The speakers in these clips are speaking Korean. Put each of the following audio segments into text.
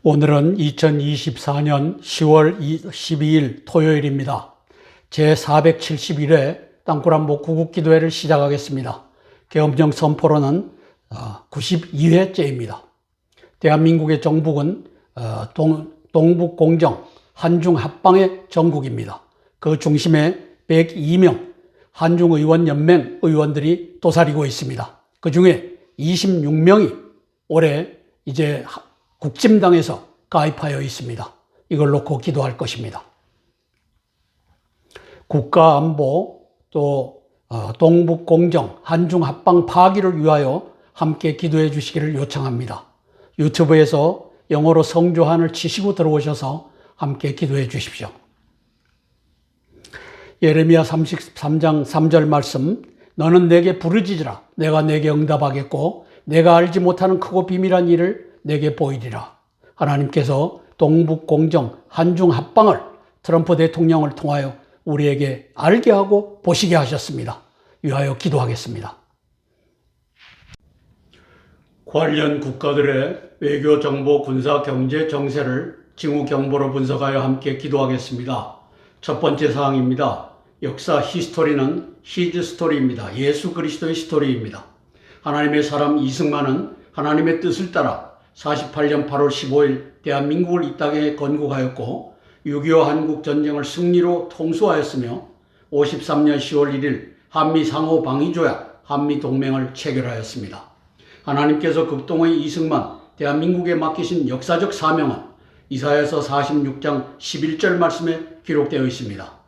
오늘은 2024년 10월 12일 토요일입니다. 제471회 땅굴한복 구국기도회를 시작하겠습니다. 계엄령 선포로는 92회째입니다. 대한민국의 정복은 동북공정 한중합방의 정국입니다. 그 중심에 102명 한중의원연맹 의원들이 도사리고 있습니다. 그 중에 26명이 올해 이제 국짐당에서 가입하여 있습니다. 이걸 놓고 기도할 것입니다. 국가안보 또 동북공정 한중합방 파기를 위하여 함께 기도해 주시기를 요청합니다. 유튜브에서 영어로 성조한을 치시고 들어오셔서 함께 기도해 주십시오. 예레미야 33장 3절 말씀, 너는 내게 부르짖으라. 내가 내게 응답하겠고 내가 알지 못하는 크고 비밀한 일을 내게 보이리라. 하나님께서 동북공정 한중합방을 트럼프 대통령을 통하여 우리에게 알게 하고 보시게 하셨습니다. 위하여 기도하겠습니다. 관련 국가들의 외교, 정보, 군사, 경제, 정세를 징후 경보로 분석하여 함께 기도하겠습니다. 첫 번째 사항입니다. 역사 히스토리는 히즈 스토리입니다. 예수 그리스도의 스토리입니다. 하나님의 사람 이승만은 하나님의 뜻을 따라 48년 8월 15일 대한민국을 이 땅에 건국하였고 6.25 한국전쟁을 승리로 통수하였으며 53년 10월 1일 한미 상호 방위조약 한미동맹을 체결하였습니다. 하나님께서 극동의 이승만 대한민국에 맡기신 역사적 사명은 이사야서 46장 11절 말씀에 기록되어 있습니다.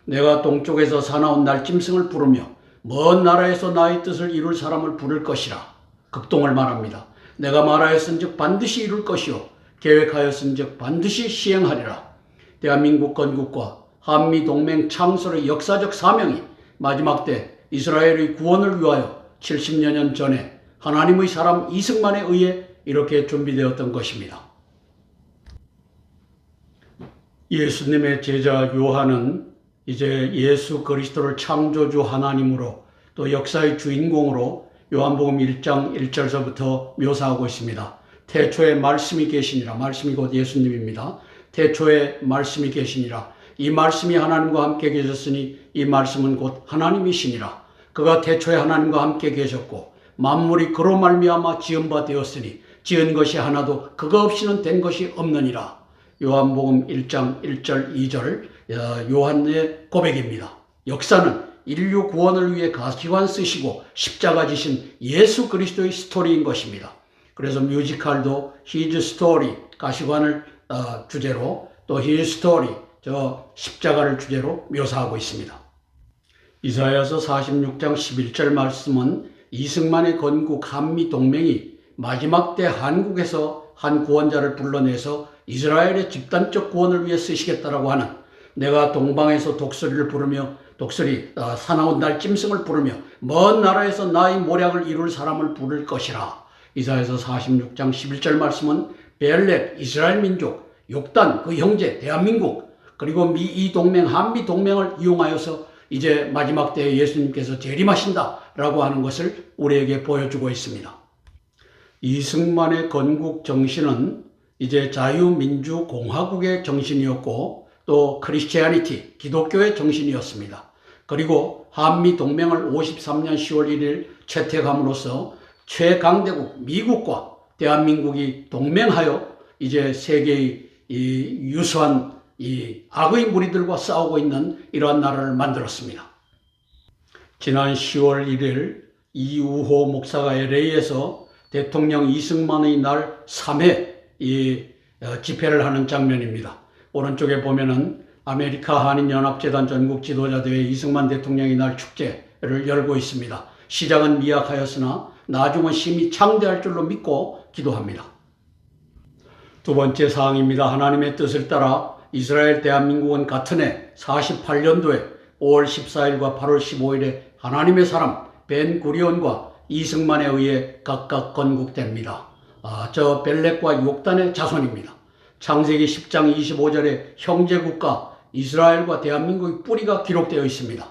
내가 동쪽에서 사나운 날짐승을 부르며 먼 나라에서 나의 뜻을 이룰 사람을 부를 것이라. 극동을 말합니다. 내가 말하였은즉 반드시 이룰 것이요 계획하였은즉 반드시 시행하리라. 대한민국 건국과 한미동맹 창설의 역사적 사명이 마지막 때 이스라엘의 구원을 위하여 70여 년 전에 하나님의 사람 이승만에 의해 이렇게 준비되었던 것입니다. 예수님의 제자 요한은 이제 예수 그리스도를 창조주 하나님으로 또 역사의 주인공으로 요한복음 1장 1절서부터 묘사하고 있습니다. 태초에 말씀이 계시니라. 말씀이 곧 예수님입니다. 태초에 말씀이 계시니라. 이 말씀이 하나님과 함께 계셨으니 이 말씀은 곧 하나님이시니라. 그가 태초에 하나님과 함께 계셨고 만물이 그로 말미암아 지은 바 되었으니 지은 것이 하나도 그가 없이는 된 것이 없느니라. 요한복음 1장 1절 2절 요한의 고백입니다. 역사는 인류 구원을 위해 가시관 쓰시고 십자가 지신 예수 그리스도의 스토리인 것입니다. 그래서 뮤지컬도 His Story, 가시관을 주제로 또 His Story, 십자가를 주제로 묘사하고 있습니다. 이사야서 46장 11절 말씀은 이승만의 건국 한미동맹이 마지막 때 한국에서 한 구원자를 불러내서 이스라엘의 집단적 구원을 위해 쓰시겠다라고 하는, 내가 동방에서 독수리를 부르며 사나운 날짐승을 부르며 먼 나라에서 나의 모략을 이룰 사람을 부를 것이라. 이사야서 46장 11절 말씀은 벨렉 이스라엘 민족, 욕단 그 형제 대한민국, 그리고 미이 동맹 한미 동맹을 이용하여서 이제 마지막 때에 예수님께서 재림하신다라고 하는 것을 우리에게 보여주고 있습니다. 이승만의 건국 정신은 이제 자유민주공화국의 정신이었고 또 크리스티아니티, 기독교의 정신이었습니다. 그리고 한미동맹을 53년 10월 1일 채택함으로써 최강대국 미국과 대한민국이 동맹하여 이제 세계의 이 유수한 이 악의 무리들과 싸우고 있는 이러한 나라를 만들었습니다. 지난 10월 1일 이우호 목사가 LA에서 대통령 이승만의 날 3회 집회를 하는 장면입니다. 오른쪽에 보면은 아메리카 한인연합재단 전국 지도자대회 이승만 대통령의 날 축제를 열고 있습니다. 시작은 미약하였으나 나중은 심히 창대할 줄로 믿고 기도합니다. 두 번째 사항입니다. 하나님의 뜻을 따라 이스라엘 대한민국은 같은 해 48년도에 5월 14일과 8월 15일에 하나님의 사람 벤구리온과 이승만에 의해 각각 건국됩니다. 저 벨렉과 욕단의 자손입니다. 창세기 10장 25절에 형제국가 이스라엘과 대한민국의 뿌리가 기록되어 있습니다.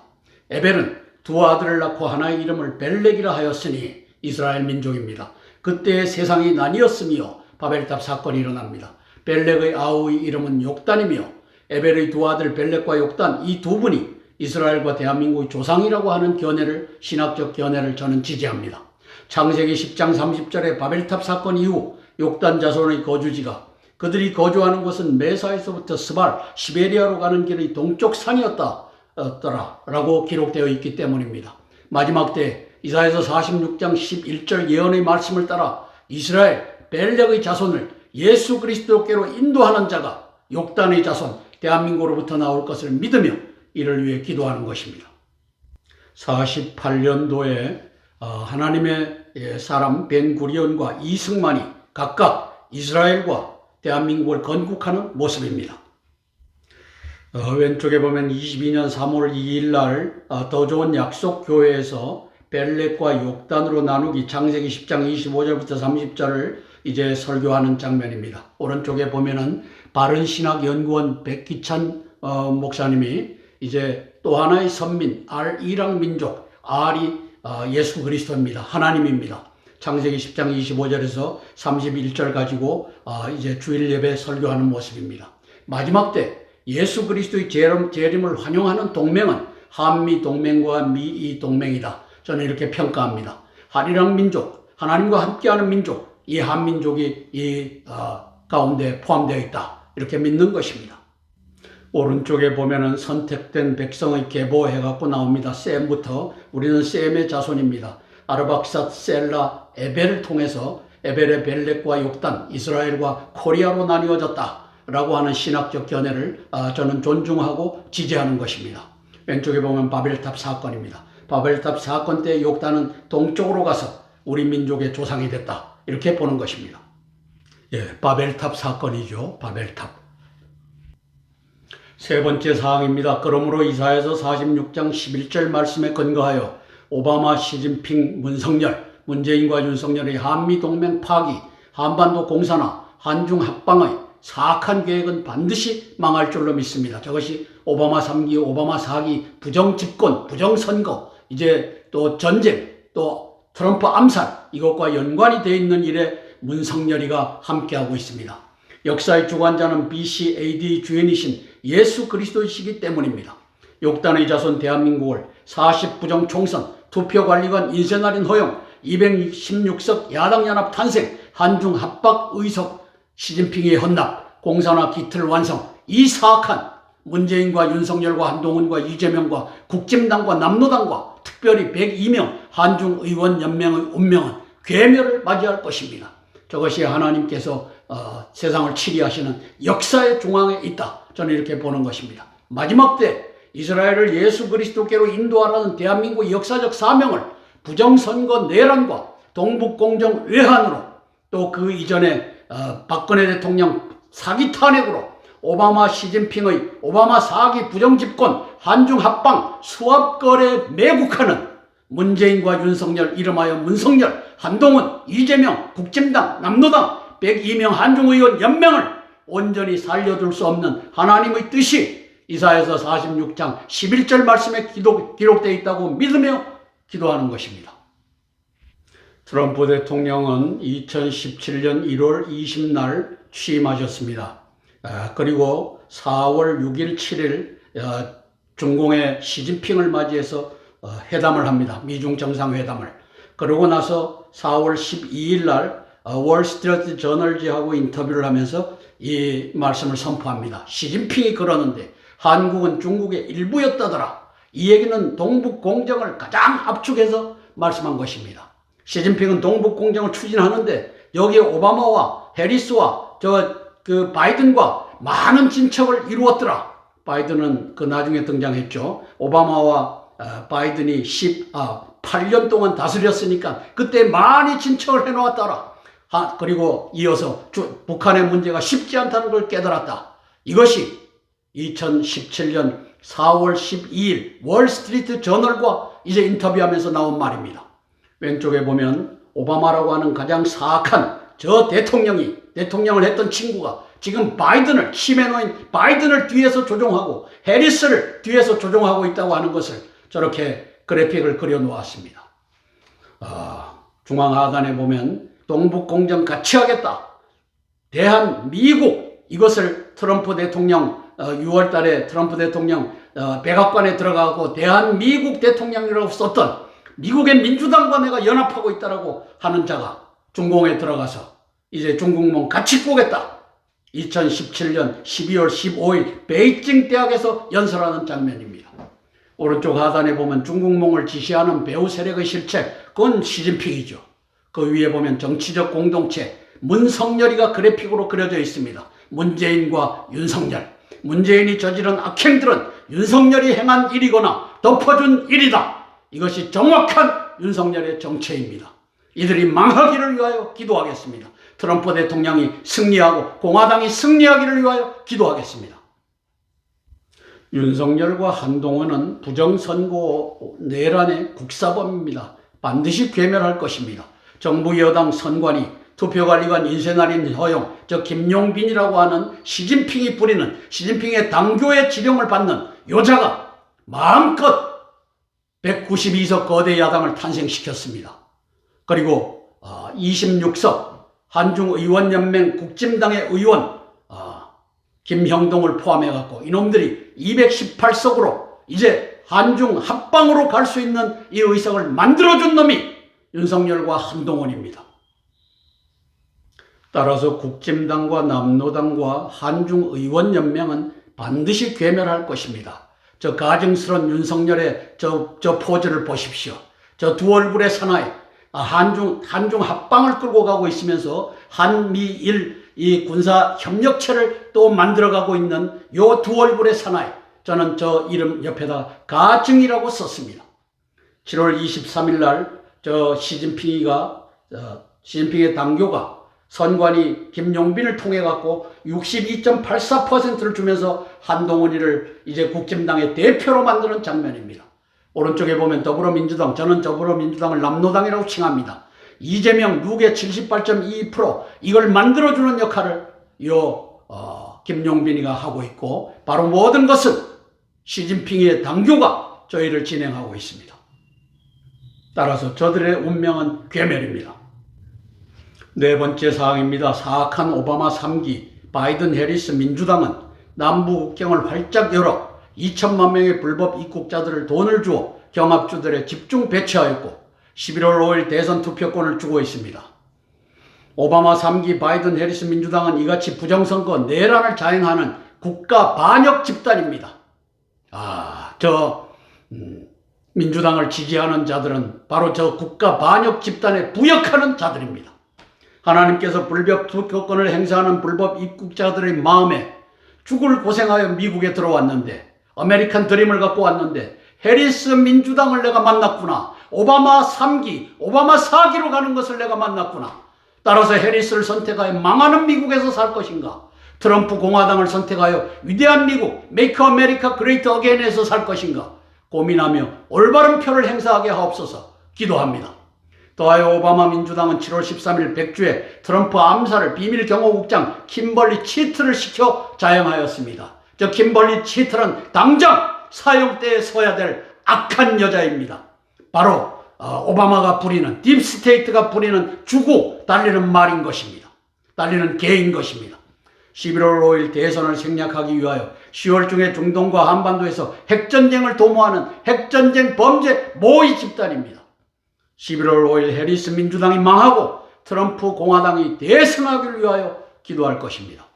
에벨은 두 아들을 낳고 하나의 이름을 벨렉이라 하였으니 이스라엘 민족입니다. 그때 세상이 나뉘었으며 바벨탑 사건이 일어납니다. 벨렉의 아우의 이름은 욕단이며 에벨의 두 아들 벨렉과 욕단 이 두 분이 이스라엘과 대한민국의 조상이라고 하는 신학적 견해를 저는 지지합니다. 창세기 10장 30절의 바벨탑 사건 이후 욕단 자손의 거주지가 그들이 거주하는 곳은 메사에서부터 스발, 시베리아로 가는 길의 동쪽 산이었다라고 기록되어 있기 때문입니다. 마지막 때 이사야서 46장 11절 예언의 말씀을 따라 이스라엘 벨렉의 자손을 예수 그리스도께로 인도하는 자가 욕단의 자손 대한민국으로부터 나올 것을 믿으며 이를 위해 기도하는 것입니다. 48년도에 하나님의 사람 벤구리온과 이승만이 각각 이스라엘과 대한민국을 건국하는 모습입니다. 왼쪽에 보면 22년 3월 2일 날 더 좋은 약속 교회에서 벨렉과 욕단으로 나누기 창세기 10장 25절부터 30절을 이제 설교하는 장면입니다. 오른쪽에 보면은 바른신학연구원 백기찬 목사님이 이제 또 하나의 선민 이랑 민족 R이 예수 그리스도입니다. 하나님입니다. 창세기 10장 25절에서 31절 가지고 이제 주일 예배 설교하는 모습입니다. 마지막 때 예수 그리스도의 재림을 환영하는 동맹은 한미 동맹과 미이 동맹이다. 저는 이렇게 평가합니다. 한이랑 민족, 하나님과 함께하는 민족, 이 한민족이 이 가운데 포함되어 있다. 이렇게 믿는 것입니다. 오른쪽에 보면은 선택된 백성의 계보해갖고 나옵니다. 셈부터 우리는 셈의 자손입니다. 아르박삿, 셀라, 에벨을 통해서 에벨의 벨렉과 욕단, 이스라엘과 코리아로 나뉘어졌다라고 하는 신학적 견해를 저는 존중하고 지지하는 것입니다. 왼쪽에 보면 바벨탑 사건입니다. 바벨탑 사건 때 욕단은 동쪽으로 가서 우리 민족의 조상이 됐다. 이렇게 보는 것입니다. 바벨탑 사건이죠. 바벨탑. 세 번째 사항입니다. 그러므로 이사야서 46장 11절 말씀에 근거하여 오바마, 시진핑, 문재인과 윤석열의 한미동맹 파기, 한반도 공산화, 한중 합방의 사악한 계획은 반드시 망할 줄로 믿습니다. 저것이 오바마 3기, 오바마 4기, 부정집권, 부정선거, 이제 또 전쟁, 또 트럼프 암살 이것과 연관이 되어 있는 일에 문성열이가 함께하고 있습니다. 역사의 주관자는 BC AD 주인이신 예수 그리스도이시기 때문입니다. 욕단의 자손 대한민국을 40부정 총선, 투표관리관 인쇄날인 허용, 216석 야당연합 탄생, 한중 합박 의석, 시진핑의 헌납, 공산화 기틀 완성, 이 사악한 문재인과 윤석열과 한동훈과 이재명과 국힘당과 남로당과 특별히 102명 한중의원연맹의 운명은 괴멸을 맞이할 것입니다. 저것이 하나님께서 세상을 치리하시는 역사의 중앙에 있다. 저는 이렇게 보는 것입니다. 마지막 때 이스라엘을 예수 그리스도께로 인도하라는 대한민국의 역사적 사명을 부정선거 내란과 동북공정 외환으로 또 그 이전에 박근혜 대통령 사기 탄핵으로 오바마 시진핑의 오바마 4기 부정집권 한중 합방 수합거래 매국하는 문재인과 윤석열 이름하여 문성열 한동훈 이재명 국힘당 남로당 102명 한중의원 연맹을 온전히 살려둘 수 없는 하나님의 뜻이 이사야서 46장 11절 말씀에 기록되어 있다고 믿으며 기도하는 것입니다. 트럼프 대통령은 2017년 1월 20날 취임하셨습니다. 그리고 4월 6일, 7일 중공의 시진핑을 맞이해서 회담을 합니다. 미중 정상회담을. 그러고 나서 4월 12일 날 월스트리트 저널지하고 인터뷰를 하면서 이 말씀을 선포합니다. 시진핑이 그러는데 한국은 중국의 일부였다더라. 이 얘기는 동북공정을 가장 압축해서 말씀한 것입니다. 시진핑은 동북공정을 추진하는데 여기에 오바마와 해리스와 바이든과 많은 친척을 이루었더라. 바이든은 나중에 등장했죠. 오바마와 바이든이 8년 동안 다스렸으니까 그때 많이 친척을 해놓았더라. 그리고 이어서 북한의 문제가 쉽지 않다는 걸 깨달았다. 이것이 2017년 4월 12일 월스트리트 저널과 이제 인터뷰하면서 나온 말입니다. 왼쪽에 보면 오바마라고 하는 가장 사악한 저 대통령을 했던 친구가 지금 바이든을 침해 놓인 바이든을 뒤에서 조종하고 해리스를 뒤에서 조종하고 있다고 하는 것을 저렇게 그래픽을 그려 놓았습니다. 중앙 하단에 보면 동북공정 같이 하겠다. 대한 미국 이것을 트럼프 대통령 6월 달에 트럼프 대통령 백악관에 들어가고 대한미국 대통령이라고 썼던 미국의 민주당과 내가 연합하고 있다라고 하는 자가 중공에 들어가서 이제 중국몽 같이 꾸겠다. 2017년 12월 15일 베이징 대학에서 연설하는 장면입니다. 오른쪽 하단에 보면 중국몽을 지시하는 배후 세력의 실체, 그건 시진핑이죠. 그 위에 보면 정치적 공동체, 문성열이가 그래픽으로 그려져 있습니다. 문재인과 윤석열. 문재인이 저지른 악행들은 윤석열이 행한 일이거나 덮어준 일이다. 이것이 정확한 윤석열의 정체입니다. 이들이 망하기를 위하여 기도하겠습니다. 트럼프 대통령이 승리하고 공화당이 승리하기를 위하여 기도하겠습니다. 윤석열과 한동훈은 부정선거 내란의 국사범입니다. 반드시 괴멸할 것입니다. 정부 여당 선관위, 투표관리관 인쇄날인 허용, 저 김용빈이라고 하는 시진핑이 부리는 시진핑의 당교의 지령을 받는 여자가 마음껏 192석 거대 야당을 탄생시켰습니다. 그리고 26석 한중의원연맹 국진당의 의원 김형동을 포함해갖고 이놈들이 218석으로 이제 한중 합방으로 갈 수 있는 이 의석을 만들어준 놈이 윤석열과 한동훈입니다. 따라서 국진당과 남로당과 한중의원연맹은 반드시 괴멸할 것입니다. 저 가증스러운 윤석열의 저 포즈를 보십시오. 저 두 얼굴의 사나이, 한중 합방을 끌고 가고 있으면서 한미일 이 군사 협력체를 또 만들어가고 있는 요 두 얼굴의 사나이, 저는 저 이름 옆에다 가증이라고 썼습니다. 7월 23일 날 저 시진핑의 당교가 선관위 김용빈을 통해 갖고 62.84%를 주면서 한동훈이를 이제 국진당의 대표로 만드는 장면입니다. 오른쪽에 보면 더불어민주당, 저는 더불어민주당을 남로당이라고 칭합니다. 이재명 누계 78.22% 이걸 만들어주는 역할을 김용빈이가 하고 있고, 바로 모든 것은 시진핑의 당교가 저희를 진행하고 있습니다. 따라서 저들의 운명은 괴멸입니다. 네 번째 사항입니다. 사악한 오바마 3기 바이든 해리스 민주당은 남부 국경을 활짝 열어 2천만 명의 불법 입국자들을 돈을 주어 경합주들에 집중 배치하였고 11월 5일 대선 투표권을 주고 있습니다. 오바마 3기 바이든 해리스 민주당은 이같이 부정선거 내란을 자행하는 국가 반역 집단입니다. 민주당을 지지하는 자들은 바로 저 국가 반역 집단에 부역하는 자들입니다. 하나님께서 불법 투표권을 행사하는 불법 입국자들의 마음에 죽을 고생하여 미국에 들어왔는데, 아메리칸 드림을 갖고 왔는데 해리스 민주당을 내가 만났구나. 오바마 3기, 오바마 4기로 가는 것을 내가 만났구나. 따라서 해리스를 선택하여 망하는 미국에서 살 것인가, 트럼프 공화당을 선택하여 위대한 미국, 메이크 아메리카 그레이트 어게인에서 살 것인가 고민하며 올바른 표를 행사하게 하옵소서 기도합니다. 더하여 오바마 민주당은 7월 13일 백주에 트럼프 암살을 비밀 경호국장 kimberly 치트를 시켜 자행하였습니다. 저 kimberly 치트는 당장 사형대에 서야 될 악한 여자입니다. 바로 오바마가 부리는, 딥스테이트가 부리는 주고 달리는 말인 것입니다. 달리는 개인 것입니다. 11월 5일 대선을 생략하기 위하여 10월 중에 중동과 한반도에서 핵전쟁을 도모하는 핵전쟁 범죄 모의 집단입니다. 11월 5일 해리스 민주당이 망하고 트럼프 공화당이 대승하기를 위하여 기도할 것입니다.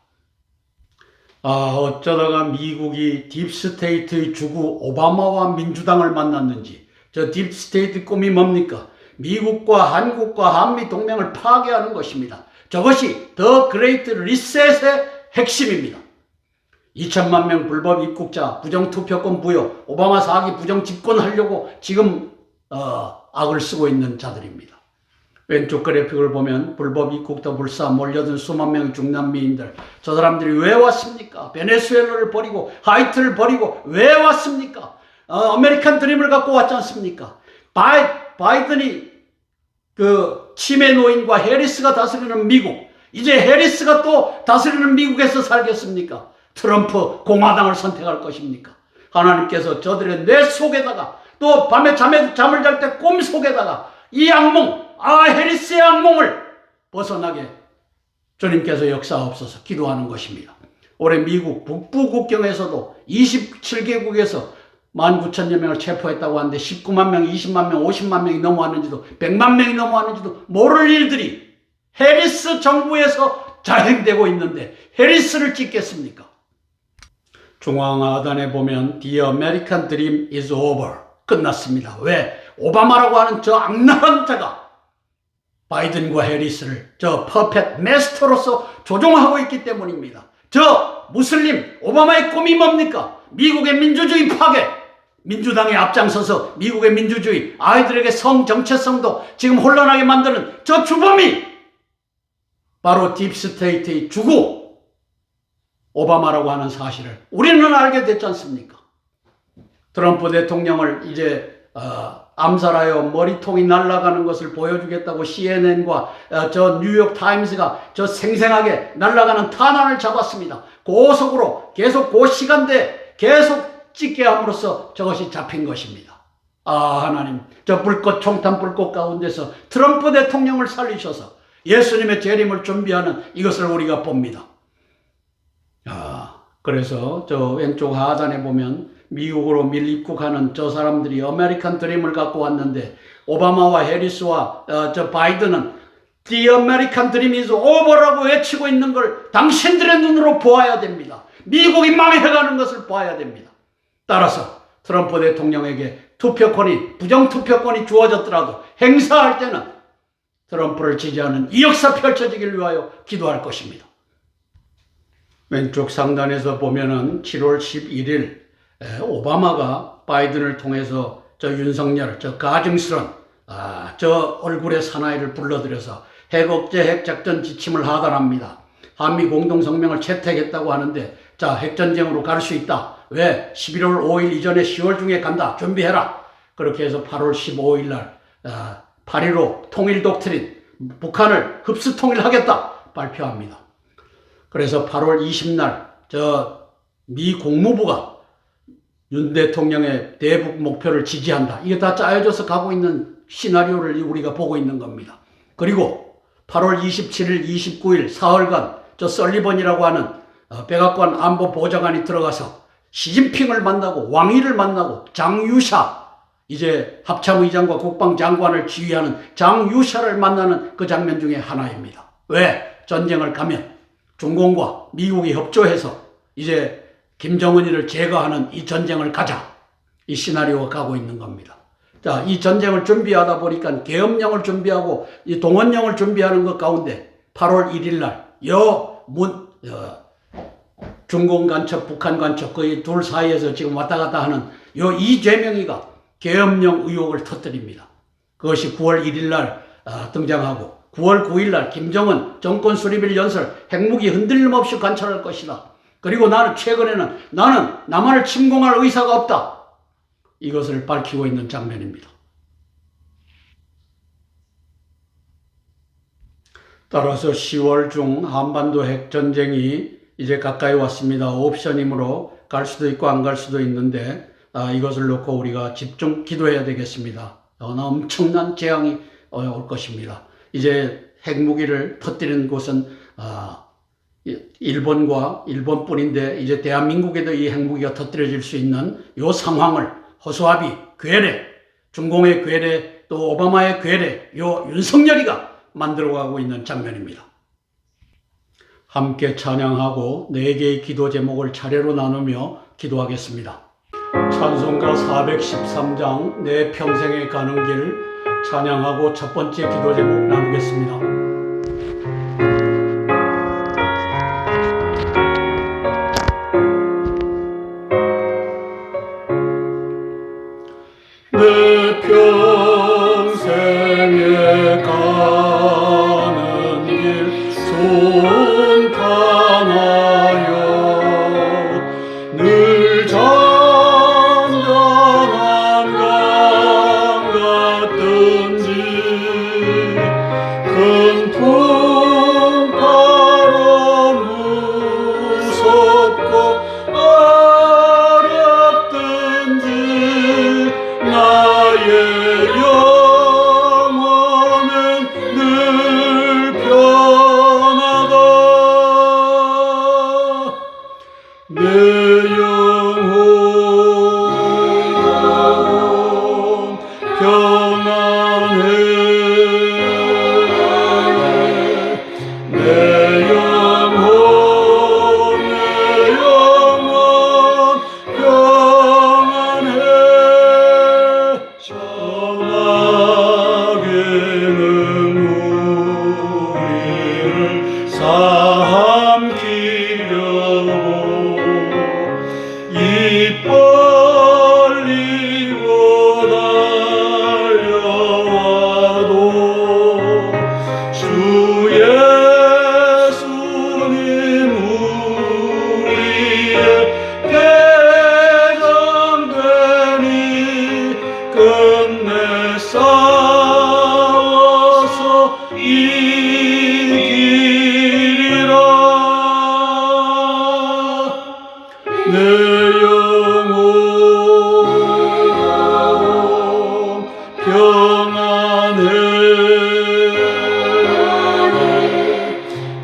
어쩌다가 미국이 딥스테이트의 주구 오바마와 민주당을 만났는지. 저 딥스테이트 꿈이 뭡니까? 미국과 한국과 한미 동맹을 파괴하는 것입니다. 저것이 더 그레이트 리셋의 핵심입니다. 2천만 명 불법 입국자 부정투표권 부여, 오바마 4기 부정 집권하려고 지금 악을 쓰고 있는 자들입니다. 왼쪽 그래픽을 보면 불법 입국자 불사 몰려든 수만 명의 중남미인들, 저 사람들이 왜 왔습니까? 베네수엘라를 버리고 하이티를 버리고 왜 왔습니까? 아메리칸 드림을 갖고 왔지 않습니까? 바이든이 그 치매 노인과 해리스가 다스리는 미국, 이제 해리스가 또 다스리는 미국에서 살겠습니까? 트럼프 공화당을 선택할 것입니까? 하나님께서 저들의 뇌 속에다가, 또 밤에 잠을 잘 때 꿈 속에다가 이 악몽, 해리스의 악몽을 벗어나게 주님께서 역사하옵소서 기도하는 것입니다. 올해 미국 북부 국경에서도 27개국에서 19,000여 명을 체포했다고 하는데 19만 명, 20만 명, 50만 명이 넘어왔는지도 100만 명이 넘어왔는지도 모를 일들이 해리스 정부에서 자행되고 있는데 해리스를 찍겠습니까? 중앙 하단에 보면 The American Dream is over. 끝났습니다. 왜? 오바마라고 하는 저 악랄한 자가 바이든과 해리스를 저 퍼펫 마스터로서 조종하고 있기 때문입니다. 저 무슬림 오바마의 꿈이 뭡니까? 미국의 민주주의 파괴. 민주당이 앞장서서 미국의 민주주의, 아이들에게 성 정체성도 지금 혼란하게 만드는 저 주범이 바로 딥스테이트의 주구 오바마라고 하는 사실을 우리는 알게 됐지 않습니까? 트럼프 대통령을 이제 암살하여 머리통이 날아가는 것을 보여주겠다고 CNN과 저 뉴욕 타임스가 저 생생하게 날아가는 탄환을 잡았습니다. 고속으로 계속 그 시간대에 계속 찍게 함으로써 저것이 잡힌 것입니다. 하나님, 저 불꽃, 총탄 불꽃 가운데서 트럼프 대통령을 살리셔서 예수님의 재림을 준비하는 이것을 우리가 봅니다. 그래서 저 왼쪽 하단에 보면 미국으로 밀입국하는 저 사람들이 아메리칸 드림을 갖고 왔는데 오바마와 해리스와 저 바이든은 The American Dream is over라고 외치고 있는 걸 당신들의 눈으로 보아야 됩니다. 미국이 망해가는 것을 봐야 됩니다. 따라서 트럼프 대통령에게 투표권이, 부정투표권이 주어졌더라도 행사할 때는 트럼프를 지지하는 이 역사 펼쳐지길 위하여 기도할 것입니다. 왼쪽 상단에서 보면은 7월 11일 오바마가 바이든을 통해서 저 윤석열, 저 가증스런 저 얼굴의 사나이를 불러들여서 핵억제 핵작전 지침을 하달합니다. 한미 공동성명을 채택했다고 하는데 자, 핵전쟁으로 갈 수 있다. 왜? 11월 5일 이전에 10월 중에 간다. 준비해라. 그렇게 해서 8월 15일 날 8.15 통일 독트린, 북한을 흡수 통일하겠다 발표합니다. 그래서 8월 20날 저 미 국무부가 윤 대통령의 대북 목표를 지지한다. 이게 다 짜여져서 가고 있는 시나리오를 우리가 보고 있는 겁니다. 그리고 8월 27일, 29일 사흘간 저 설리번이라고 하는 백악관 안보보좌관이 들어가서 시진핑을 만나고 왕위를 만나고 장유샤, 이제 합참의장과 국방장관을 지휘하는 장유샤를 만나는 그 장면 중에 하나입니다. 왜? 전쟁을 가면 중공과 미국이 협조해서 이제 김정은이를 제거하는 이 전쟁을 가자. 이 시나리오가 가고 있는 겁니다. 자, 이 전쟁을 준비하다 보니까 계엄령을 준비하고 이 동원령을 준비하는 것 가운데 8월 1일 날 중공 간첩, 북한 간첩 그 둘 사이에서 지금 왔다 갔다 하는 요 이재명이가 계엄령 의혹을 터뜨립니다. 그것이 9월 1일 날 등장하고 9월 9일 날 김정은 정권 수립일 연설 핵무기 흔들림 없이 관찰할 것이다. 그리고 나는 최근에는 나는 남한을 침공할 의사가 없다. 이것을 밝히고 있는 장면입니다. 따라서 10월 중 한반도 핵전쟁이 이제 가까이 왔습니다. 옵션이므로 갈 수도 있고 안 갈 수도 있는데 이것을 놓고 우리가 집중 기도해야 되겠습니다. 엄청난 재앙이 올 것입니다. 이제 핵무기를 터뜨리는 곳은 일본과 일본뿐인데 이제 대한민국에도 이 핵무기가 터뜨려질 수 있는 이 상황을 허수아비, 괴뢰, 중공의 괴뢰, 또 오바마의 괴뢰, 요 윤석열이가 만들어가고 있는 장면입니다. 함께 찬양하고 4개의 기도 제목을 차례로 나누며 기도하겠습니다. 찬송가 413장 내 평생에 가는 길 찬양하고 첫 번째 기도 제목 나누겠습니다. 내 평생에 가는 길 순탄하여 늘 잔잔한 강 같은지 그 내 영혼 평안해 내 영혼 평안해 정하게는 우리를 삼키려고 입 벌리고 달려와도 주 예수님 우리의 대장되니 끝내 싸워서 이기리라 내 영혼 평안해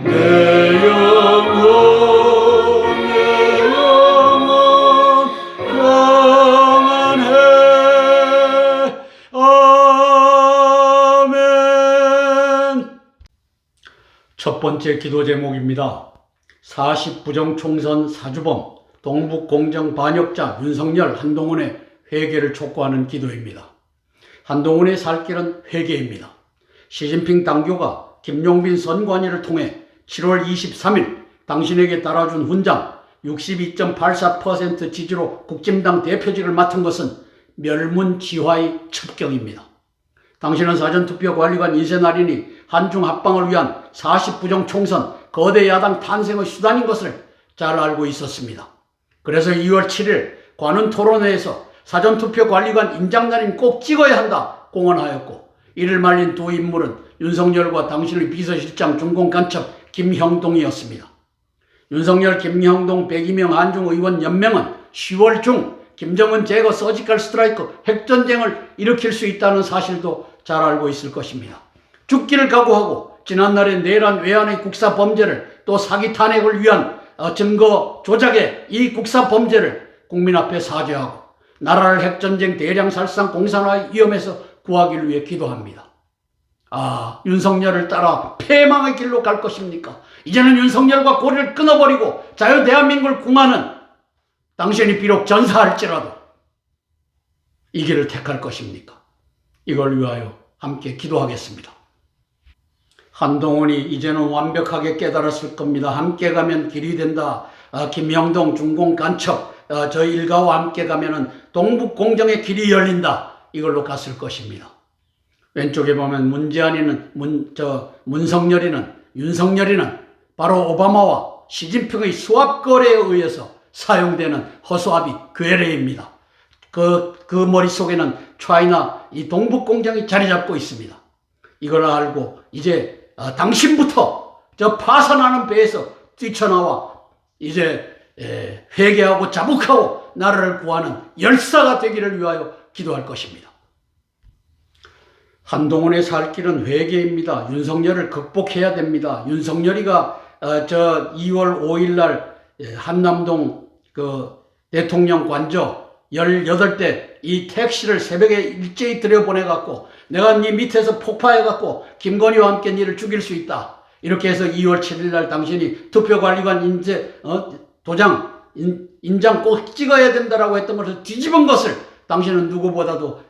내 영혼 평안해 아멘. 첫 번째 기도 제목입니다. 40부정 총선 사주범 동북공정 반역자 윤석열, 한동훈의 회개를 촉구하는 기도입니다. 한동훈의 살 길은 회개입니다. 시진핑 당교가 김용빈 선관위를 통해 7월 23일 당신에게 따라준 훈장 62.84% 지지로 국진당 대표직을 맡은 것은 멸문지화의 첩경입니다. 당신은 사전투표관리관 인쇄날인이 한중합방을 위한 40부정 총선 거대 야당 탄생의 수단인 것을 잘 알고 있었습니다. 그래서 2월 7일 관훈 토론회에서 사전투표관리관 인장날인 꼭 찍어야 한다 공언하였고, 이를 말린 두 인물은 윤석열과 당신의 비서실장 중공간첩 김형동이었습니다. 윤석열, 김형동, 백이명 한중의원 연맹은 10월 중 김정은 제거 서지컬 스트라이크 핵전쟁을 일으킬 수 있다는 사실도 잘 알고 있을 것입니다. 죽기를 각오하고 지난날의 내란 외환의 국사 범죄를 또 사기 탄핵을 위한 증거 조작의 이 국사 범죄를 국민 앞에 사죄하고 나라를 핵전쟁 대량 살상 공산화의 위험에서 구하기를 위해 기도합니다. 윤석열을 따라 패망의 길로 갈 것입니까? 이제는 윤석열과 고리를 끊어버리고 자유 대한민국을 궁하는 당신이 비록 전사할지라도 이 길을 택할 것입니까? 이걸 위하여 함께 기도하겠습니다. 한동훈이 이제는 완벽하게 깨달았을 겁니다. 함께 가면 길이 된다. 김형동, 중공간첩, 저 일가와 함께 가면은 동북공정의 길이 열린다. 이걸로 갔을 것입니다. 왼쪽에 보면 문재안이는 문성열이는 윤석열이는 바로 오바마와 시진핑의 수합 거래에 의해서 사용되는 허수아비 괴뢰입니다. 그 머릿속에는 차이나 이 동북공정이 자리 잡고 있습니다. 이걸 알고 이제 당신부터 저 파산하는 배에서 뛰쳐나와 이제 회개하고 자복하고 나라를 구하는 열사가 되기를 위하여 기도할 것입니다. 한동훈의 살 길은 회개입니다. 윤석열을 극복해야 됩니다. 윤석열이가 저 2월 5일 날 한남동 그 대통령 관저 18대 이 택시를 새벽에 일제히 들여보내갖고 내가 네 밑에서 폭파해갖고 김건희와 함께 니를 죽일 수 있다. 이렇게 해서 2월 7일 날 당신이 투표관리관 도장 인장 꼭 찍어야 된다라고 했던 것을 뒤집은 것을 당신은 누구보다도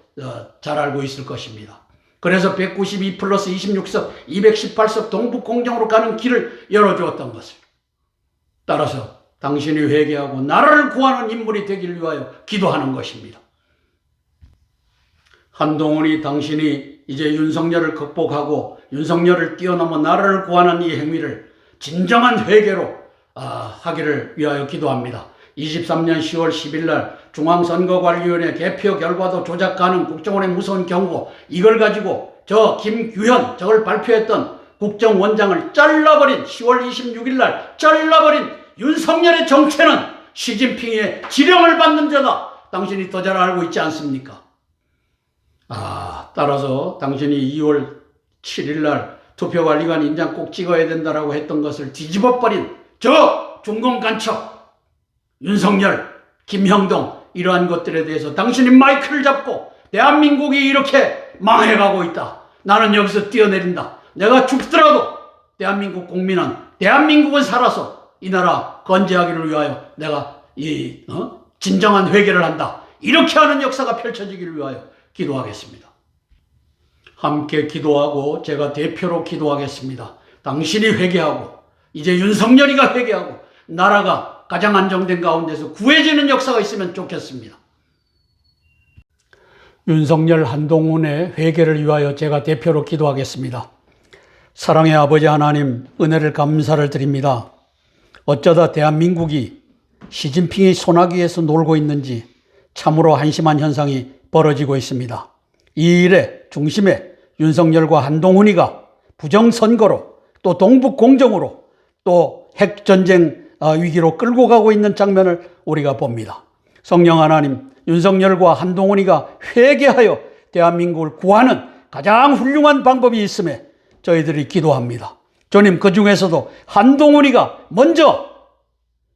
잘 알고 있을 것입니다. 그래서 192 플러스 26석 218석 동북공정으로 가는 길을 열어주었던 것을 따라서 당신이 회개하고 나라를 구하는 인물이 되기를 위하여 기도하는 것입니다. 한동훈이 당신이 이제 윤석열을 극복하고 윤석열을 뛰어넘어 나라를 구하는 이 행위를 진정한 회개로 하기를 위하여 기도합니다. 23년 10월 10일 날 중앙선거관리위원회 개표 결과도 조작 가능 국정원의 무서운 경고, 이걸 가지고 저 김규현 저걸 발표했던 국정원장을 잘라버린 10월 26일 날 잘라버린 윤석열의 정체는 시진핑의 지령을 받는 자다. 당신이 더 잘 알고 있지 않습니까? 따라서 당신이 2월 7일 날 투표관리관 인장 꼭 찍어야 된다라고 했던 것을 뒤집어버린 저 중공간첩 윤석열, 김형동 이러한 것들에 대해서 당신이 마이크를 잡고 대한민국이 이렇게 망해가고 있다. 나는 여기서 뛰어내린다. 내가 죽더라도 대한민국 국민은 대한민국은 살아서 이 나라 건재하기를 위하여 내가 진정한 회개를 한다. 이렇게 하는 역사가 펼쳐지기를 위하여 기도하겠습니다. 함께 기도하고 제가 대표로 기도하겠습니다. 당신이 회개하고 이제 윤석열이가 회개하고 나라가 가장 안정된 가운데서 구해지는 역사가 있으면 좋겠습니다. 윤석열 한동훈의 회개를 위하여 제가 대표로 기도하겠습니다. 사랑의 아버지 하나님, 은혜를 감사를 드립니다. 어쩌다 대한민국이 시진핑이 소나기에서 놀고 있는지 참으로 한심한 현상이 벌어지고 있습니다. 이 일의 중심에 윤석열과 한동훈이가 부정선거로 또 동북공정으로 또 핵전쟁 위기로 끌고 가고 있는 장면을 우리가 봅니다. 성령 하나님, 윤석열과 한동훈이가 회개하여 대한민국을 구하는 가장 훌륭한 방법이 있음에 저희들이 기도합니다. 주님, 그 중에서도 한동훈이가 먼저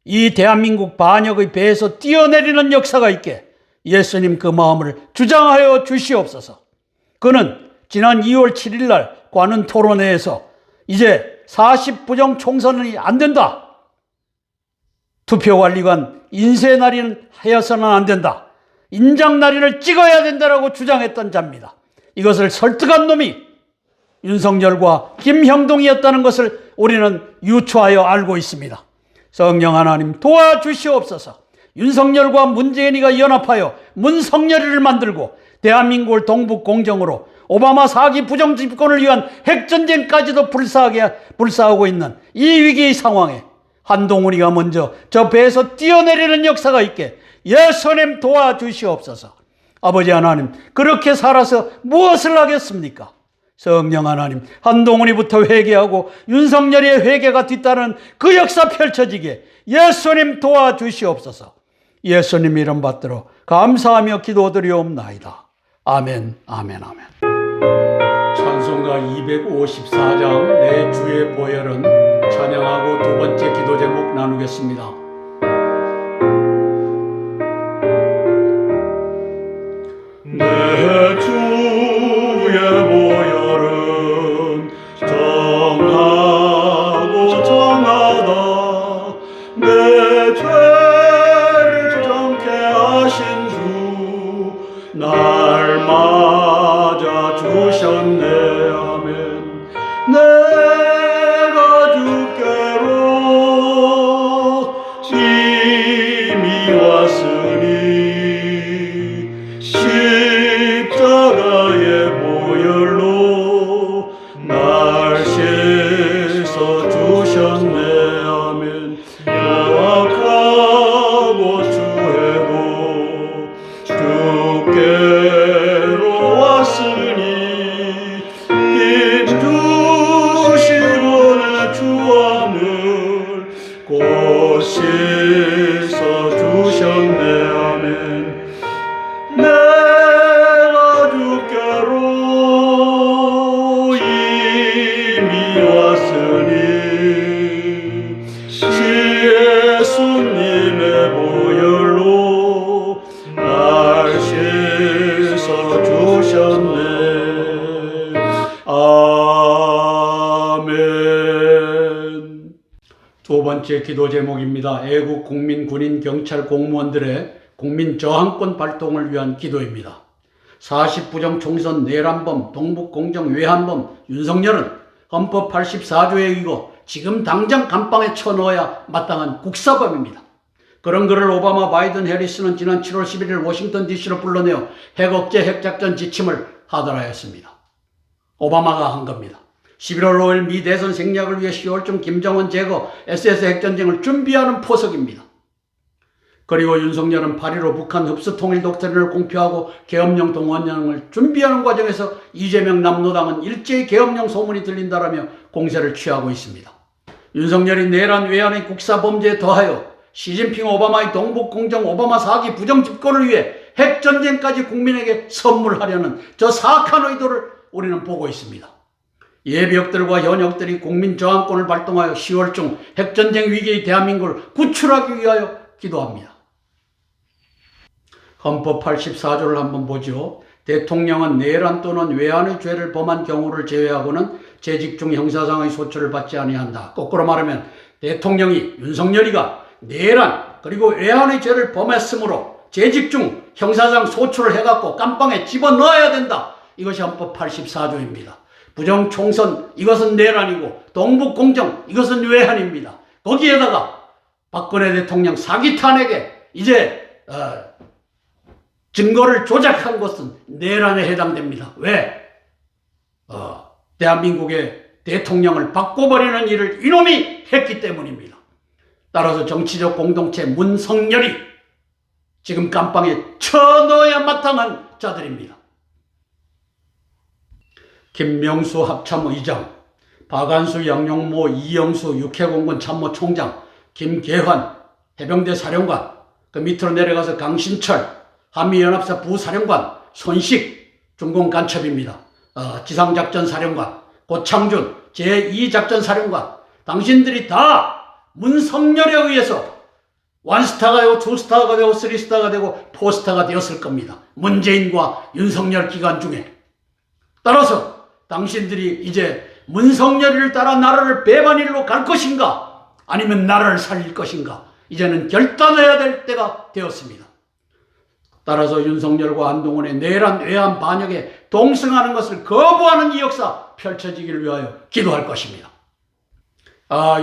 이 대한민국 반역의 배에서 뛰어내리는 역사가 있게 예수님 그 마음을 주장하여 주시옵소서. 그는 지난 2월 7일 날 관훈 토론회에서 이제 40부정 총선이 안 된다. 투표관리관 인쇄 날인은 하여서는 안 된다. 인장 날인을 찍어야 된다라고 주장했던 자입니다. 이것을 설득한 놈이 윤석열과 김형동이었다는 것을 우리는 유추하여 알고 있습니다. 성령 하나님 도와주시옵소서. 윤석열과 문재인이가 연합하여 문석열이를 만들고 대한민국을 동북공정으로 오바마 4기 부정집권을 위한 핵전쟁까지도 불사하고 있는 이 위기의 상황에 한동훈이가 먼저 저 배에서 뛰어내리는 역사가 있게 예수님 도와주시옵소서. 아버지 하나님, 그렇게 살아서 무엇을 하겠습니까? 성령 하나님, 한동훈이부터 회개하고 윤석열의 회개가 뒤따르는 그 역사 펼쳐지게 예수님 도와주시옵소서. 예수님 이름 받들어 감사하며 기도드리옵나이다. 아멘, 아멘, 아멘. 찬송가 254장 내 주의 보혈은 찬양하고 두 번째 기도 제목 나누겠습니다. 내 주의 보혈은 정하고 정하다. 내 죄를 정케 하신 주 날 맞아 주셨네. 아멘. 내가 주께로 이미 왔으니 십자가의 보혈로 날 씻어 주셨네. 아멘. 약하고 주해도 주께로 왔으니 힘 주시고 내 주함을 곧 씻어 주셨네. 아멘. 내가 주께로 이미 왔으니 예수님의 보혈로 날 씻어 주셨네. 아멘. 두 번째 기도 제목입니다. 애국 국민, 군인, 경찰, 공무원들의 국민 저항권 발동을 위한 기도입니다. 40부정 총선 내란범, 동북공정 외환범 윤석열은 헌법 84조에 의거 지금 당장 감방에 쳐넣어야 마땅한 국사범입니다. 그런 그를 오바마, 바이든, 해리스는 지난 7월 11일 워싱턴 DC로 불러내어 핵억제, 핵작전 지침을 하달하였습니다. 오바마가 한 겁니다. 11월 5일 미 대선 생략을 위해 10월쯤 김정은 제거, SS 핵전쟁을 준비하는 포석입니다. 그리고 윤석열은 8.15 북한 흡수 통일 독트린을 공표하고 계엄령 동원령을 준비하는 과정에서 이재명 남노당은 일제히 계엄령 소문이 들린다라며 공세를 취하고 있습니다. 윤석열이 내란 외환의 국사범죄에 더하여 시진핑 오바마의 동북공정 오바마 4기 부정집권을 위해 핵전쟁까지 국민에게 선물하려는 저 사악한 의도를 우리는 보고 있습니다. 예비역들과 현역들이 국민 저항권을 발동하여 10월 중 핵전쟁 위기의 대한민국을 구출하기 위하여 기도합니다. 헌법 84조를 한번 보죠. 대통령은 내란 또는 외환의 죄를 범한 경우를 제외하고는 재직 중 형사상의 소추를 받지 아니한다. 거꾸로 말하면 대통령이 윤석열이가 내란 그리고 외환의 죄를 범했으므로 재직 중 형사상 소추를 해갖고 깜빵에 집어넣어야 된다. 이것이 헌법 84조입니다. 부정총선 이것은 내란이고 동북공정 이것은 외환입니다. 거기에다가 박근혜 대통령 사기 탄핵에 이제 증거를 조작한 것은 내란에 해당됩니다. 왜? 대한민국의 대통령을 바꿔버리는 일을 이놈이 했기 때문입니다. 따라서 정치적 공동체 문성열이 지금 깜빵에 쳐넣어야 마땅한 자들입니다. 김명수 합참의장, 박안수 양용모 이영수 육해공군 참모총장, 김계환 해병대 사령관, 그 밑으로 내려가서 강신철 한미연합사 부사령관, 손식 중공간첩입니다. 지상작전사령관, 고창준 제2작전사령관, 당신들이 다 문성열에 의해서 원스타가 되고 투스타가 되고 쓰리스타가 되고 포스타가 되었을 겁니다. 문재인과 윤석열 기간 중에. 따라서 당신들이 이제 문성열을 따라 나라를 배반 일로 갈 것인가 아니면 나라를 살릴 것인가 이제는 결단해야 될 때가 되었습니다. 따라서 윤석열과 한동훈의 내란 외환 반역에 동승하는 것을 거부하는 이 역사 펼쳐지기를 위하여 기도할 것입니다.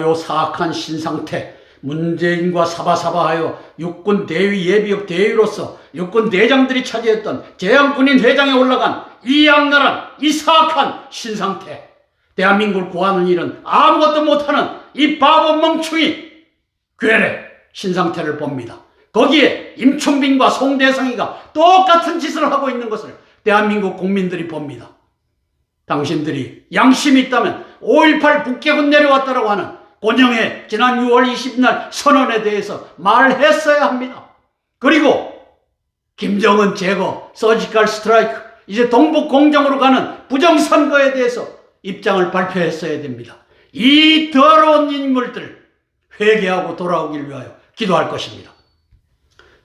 요 사악한 신상태 문재인과 사바사바하여 육군 대위 예비역 대위로서 육군 대장들이 차지했던 제왕군인 회장에 올라간 이 악랄한 이 사악한 신상태 대한민국을 구하는 일은 아무것도 못하는 이 바보 멍충이 괴뢰 신상태를 봅니다. 거기에 임충빈과 송대성이가 똑같은 짓을 하고 있는 것을 대한민국 국민들이 봅니다. 당신들이 양심이 있다면 5.18 북괴군 내려왔다라고 하는 곤영의 지난 6월 20일 선언에 대해서 말했어야 합니다. 그리고 김정은 제거, 서지컬 스트라이크, 이제 동북공정으로 가는 부정선거에 대해서 입장을 발표했어야 됩니다. 이 더러운 인물들 회개하고 돌아오길 위하여 기도할 것입니다.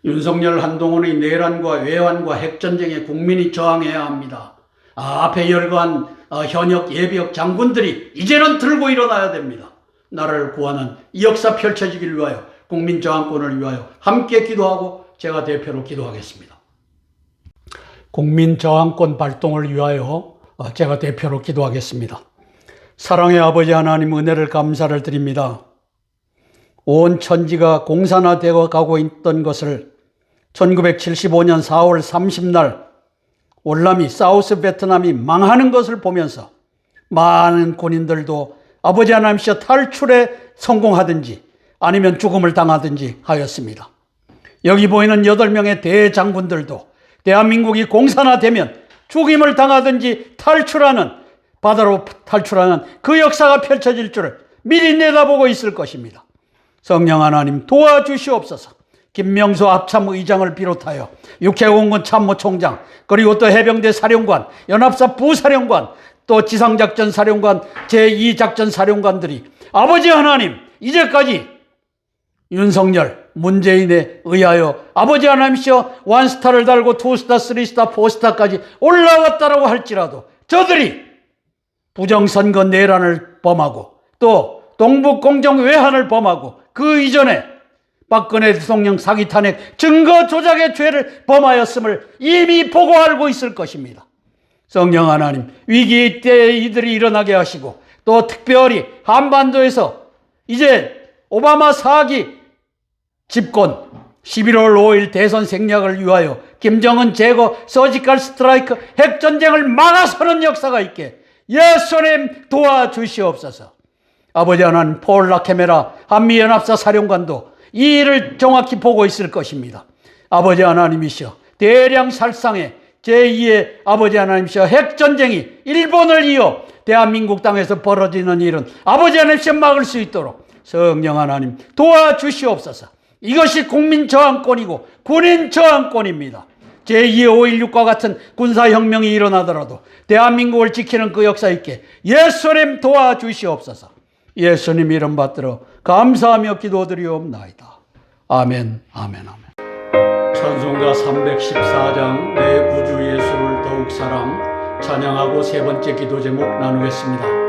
윤석열 한동훈의 내란과 외환과 핵전쟁에 국민이 저항해야 합니다. 앞에 열거한 현역 예비역 장군들이 이제는 들고 일어나야 됩니다. 나라를 구하는 이 역사 펼쳐지길 위하여 국민 저항권을 위하여 함께 기도하고 제가 대표로 기도하겠습니다. 국민 저항권 발동을 위하여 제가 대표로 기도하겠습니다. 사랑의 아버지 하나님 은혜를 감사를 드립니다. 온 천지가 공산화되어 가고 있던 것을 1975년 4월 30날 월남이 사우스 베트남이 망하는 것을 보면서 많은 군인들도 아버지 하나님께서 탈출에 성공하든지 아니면 죽음을 당하든지 하였습니다. 여기 보이는 8명의 대장군들도 대한민국이 공산화되면 죽임을 당하든지 탈출하는 바다로 탈출하는 그 역사가 펼쳐질 줄을 미리 내다보고 있을 것입니다. 성령 하나님 도와주시옵소서. 김명수 합참의장을 비롯하여 육해공군 참모총장 그리고 또 해병대 사령관, 연합사 부사령관 또 지상작전사령관 제2작전사령관들이 아버지 하나님 이제까지 윤석열 문재인에 의하여 아버지 하나님이시여 원스타를 달고 투스타 쓰리스타 포스타까지 올라왔다라고 할지라도 저들이 부정선거 내란을 범하고 또 동북공정 외환을 범하고 그 이전에 박근혜 대통령 사기 탄핵 증거 조작의 죄를 범하였음을 이미 보고 알고 있을 것입니다. 성령 하나님 위기 때에 이들이 일어나게 하시고 또 특별히 한반도에서 이제 오바마 사기 집권 11월 5일 대선 생략을 위하여 김정은 제거 서지컬 스트라이크 핵전쟁을 막아서는 역사가 있게 예수님 도와주시옵소서. 아버지 하나님 폴 라케메라 한미연합사 사령관도 이 일을 정확히 보고 있을 것입니다. 아버지 하나님이시여 대량 살상의 제2의 아버지 하나님이시여 핵전쟁이 일본을 이어 대한민국 땅에서 벌어지는 일은 아버지 하나님이시여 막을 수 있도록 성령 하나님 도와주시옵소서. 이것이 국민 저항권이고 군인 저항권입니다. 제2의 5.16과 같은 군사혁명이 일어나더라도 대한민국을 지키는 그 역사 있게 예수님 도와주시옵소서. 예수님 이름 받들어 감사하며 기도드리옵나이다. 아멘, 아멘, 아멘. 찬송가 314장 내 구주 예수를 더욱 사랑 찬양하고 세 번째 기도 제목 나누겠습니다.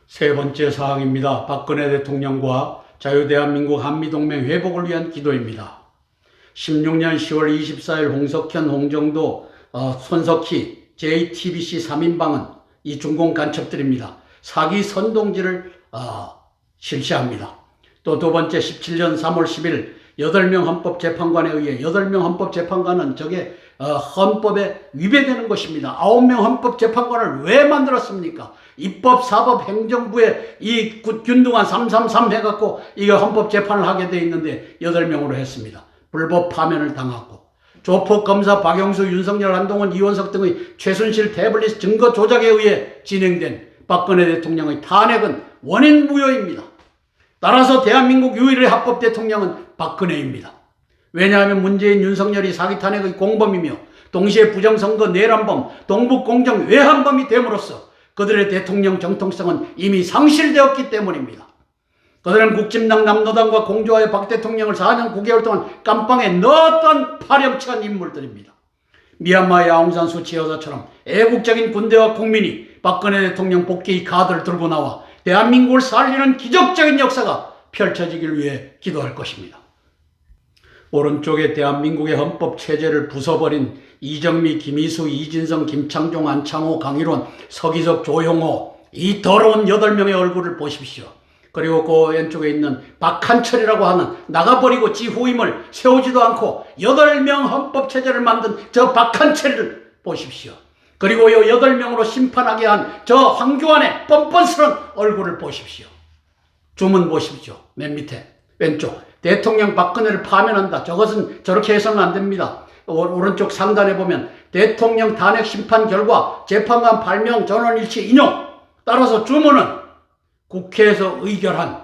세 번째 사항입니다. 박근혜 대통령과 자유대한민국 한미동맹 회복을 위한 기도입니다. 16년 10월 24일 홍석현, 홍정도, 손석희, JTBC 3인방은 이 중공 간첩들입니다. 사기 선동질을 실시합니다. 또 두 번째 17년 3월 10일 8명 헌법재판관에 의해 8명 헌법재판관은 저게 헌법에 위배되는 것입니다. 9명 헌법재판관을 왜 만들었습니까? 입법, 사법, 행정부에 이 균등한 333 해갖고 이게 헌법재판을 하게 돼 있는데 8명으로 했습니다. 불법 파면을 당하고 조폭 검사 박영수, 윤석열, 한동훈, 이원석 등의 최순실 태블릿 증거 조작에 의해 진행된 박근혜 대통령의 탄핵은 원인 무효입니다. 따라서 대한민국 유일의 합법 대통령은 박근혜입니다. 왜냐하면 문재인, 윤석열이 사기 탄핵의 공범이며 동시에 부정선거 내란범, 동북공정 외환범이 됨으로써 그들의 대통령 정통성은 이미 상실되었기 때문입니다. 그들은 국진당 남노당과 공조하여 박 대통령을 4년 9개월 동안 깜빵에 넣었던 파렴치한 인물들입니다. 미얀마의 아웅산 수치 여사처럼 애국적인 군대와 국민이 박근혜 대통령 복귀의 카드를 들고 나와 대한민국을 살리는 기적적인 역사가 펼쳐지길 위해 기도할 것입니다. 오른쪽에 대한민국의 헌법 체제를 부숴버린 이정미, 김희수, 이진성, 김창종, 안창호, 강일원, 서기석, 조용호 이 더러운 8명의 얼굴을 보십시오. 그리고 그 왼쪽에 있는 박한철이라고 하는 나가버리고 지 후임을 세우지도 않고 8명 헌법 체제를 만든 저 박한철을 보십시오. 그리고 이 8명으로 심판하게 한 저 황교안의 뻔뻔스러운 얼굴을 보십시오. 주문 보십시오. 맨 밑에 왼쪽 대통령 박근혜를 파면한다. 저것은 저렇게 해서는 안 됩니다. 오른쪽 상단에 보면 대통령 탄핵 심판 결과 재판관 발명 전원일치 인용. 따라서 주문은 국회에서 의결한